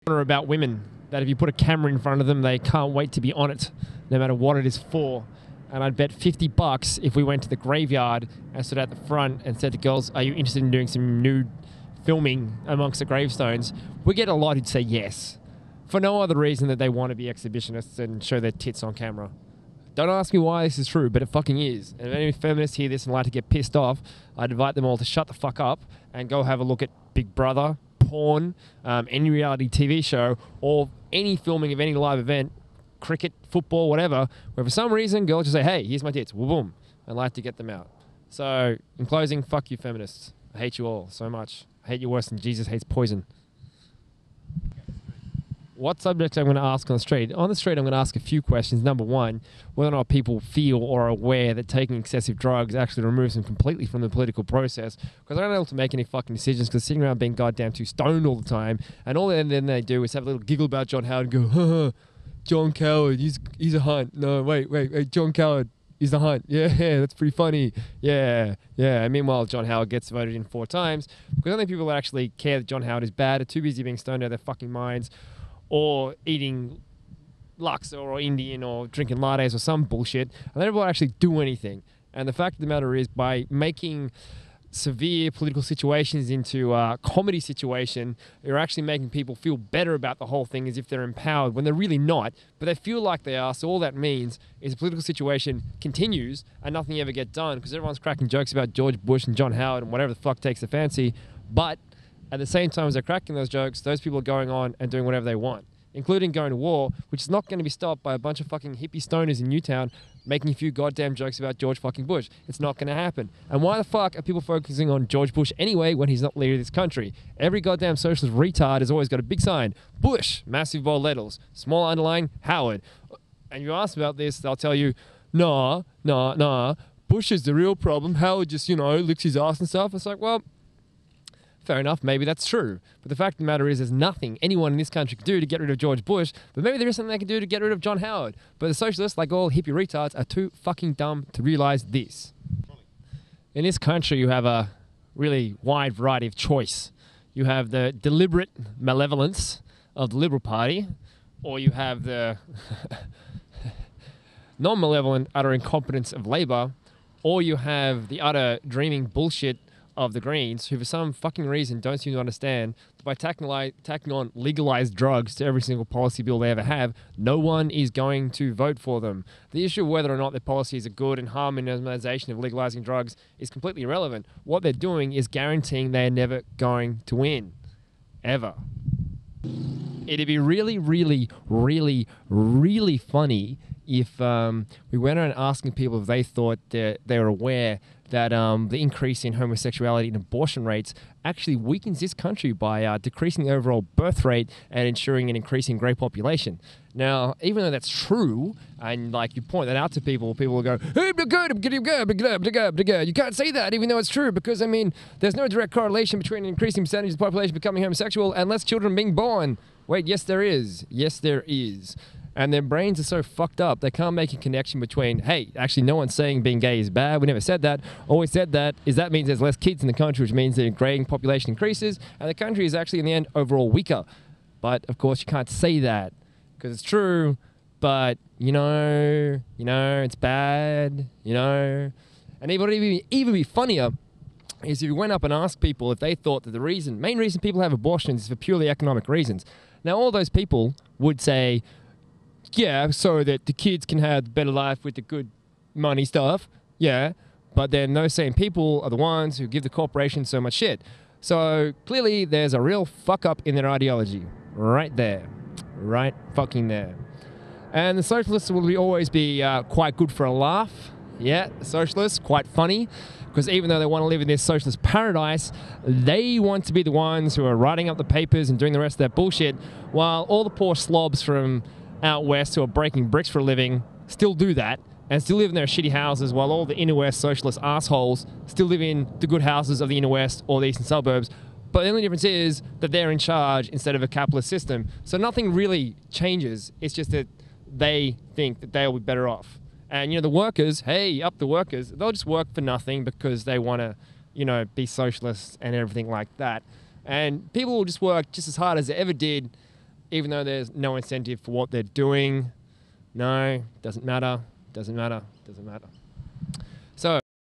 about women, that if you put a camera in front of them, they can't wait to be on it, no matter what it is for. And I'd bet $50 if we went to the graveyard and stood at the front and said to girls, are you interested in doing some nude filming amongst the gravestones? We get a lot who'd say yes, for no other reason that they want to be exhibitionists and show their tits on camera. Don't ask me why this is true, but it fucking is. And if any feminists hear this and like to get pissed off, I'd invite them all to shut the fuck up and go have a look at Big Brother, porn, any reality TV show, or any filming of any live event, cricket, football, whatever, where for some reason girls just say, hey, here's my tits, boom, and like to get them out. So, in closing, fuck you feminists. I hate you all so much. I hate you worse than Jesus hates poison. What subjects I'm going to ask on the street? On the street, I'm going to ask a few questions. Number one, whether or not people feel or are aware that taking excessive drugs actually removes them completely from the political process. Because they're not able to make any fucking decisions because sitting around being goddamn too stoned all the time. And all then they do is have a little giggle about John Howard and go, haha, John Coward, he's a hunt. No, wait, John Coward, he's a hunt. Yeah, that's pretty funny. Yeah. And meanwhile, John Howard gets voted in 4 times. Because only people that actually care that John Howard is bad are too busy being stoned out of their fucking minds, or eating Lux or Indian or drinking lattes or some bullshit, and they don't actually do anything. And the fact of the matter is, by making severe political situations into a comedy situation, you're actually making people feel better about the whole thing as if they're empowered when they're really not, but they feel like they are. So all that means is the political situation continues and nothing ever gets done because everyone's cracking jokes about George Bush and John Howard and whatever the fuck takes their fancy. But at the same time as they're cracking those jokes, those people are going on and doing whatever they want, including going to war, which is not going to be stopped by a bunch of fucking hippie stoners in Newtown making a few goddamn jokes about George fucking Bush. It's not going to happen. And why the fuck are people focusing on George Bush anyway when he's not leader of this country? Every goddamn socialist retard has always got a big sign, Bush, massive bold letters, small underline, Howard. And you ask about this, they'll tell you, nah, Bush is the real problem. Howard just, licks his ass and stuff. It's like, well, fair enough, maybe that's true. But the fact of the matter is there's nothing anyone in this country can do to get rid of George Bush, but maybe there is something they can do to get rid of John Howard. But the socialists, like all hippie retards, are too fucking dumb to realize this. In this country, you have a really wide variety of choice. You have the deliberate malevolence of the Liberal Party, or you have the non-malevolent utter incompetence of Labour, or you have the utter dreaming bullshit of the Greens, who for some fucking reason don't seem to understand that by tacking on legalized drugs to every single policy bill they ever have, no one is going to vote for them. The issue of whether or not their policies are good and harmonization of legalizing drugs is completely irrelevant. What they're doing is guaranteeing they're never going to win. Ever. It'd be really, really, really, really funny if we went around asking people if they thought that they were aware that the increase in homosexuality and abortion rates actually weakens this country by decreasing the overall birth rate and ensuring an increasing grey population. Now, even though that's true, and like you point that out to people, people will go, hey, you can't say that even though it's true because, I mean, there's no direct correlation between an increasing percentage of the population becoming homosexual and less children being born. Wait, yes, there is. Yes, there is. And their brains are so fucked up, they can't make a connection between, hey, actually no one's saying being gay is bad, we never said that. All we said that is that means there's less kids in the country, which means the graying population increases, and the country is actually in the end overall weaker. But of course you can't say that, because it's true, but you know, it's bad, And it would even be funnier is if you went up and asked people if they thought that the main reason people have abortions is for purely economic reasons. Now all those people would say, yeah, so that the kids can have a better life with the good money stuff. Yeah, but then those same people are the ones who give the corporations so much shit. So clearly there's a real fuck up in their ideology. Right there. Right fucking there. And the socialists will always be quite good for a laugh. Yeah, the socialists, quite funny. Because even though they want to live in this socialist paradise, they want to be the ones who are writing up the papers and doing the rest of that bullshit, while all the poor slobs from out west who are breaking bricks for a living still do that and still live in their shitty houses, while all the inner west socialist assholes still live in the good houses of the inner west or the eastern suburbs. But the only difference is that they're in charge instead of a capitalist system. So nothing really changes. It's just that they think that they'll be better off. And, the workers, hey, up the workers, they'll just work for nothing because they want to, be socialists and everything like that. And people will just work just as hard as they ever did even though there's no incentive for what they're doing. No, doesn't matter. Doesn't matter. Doesn't matter.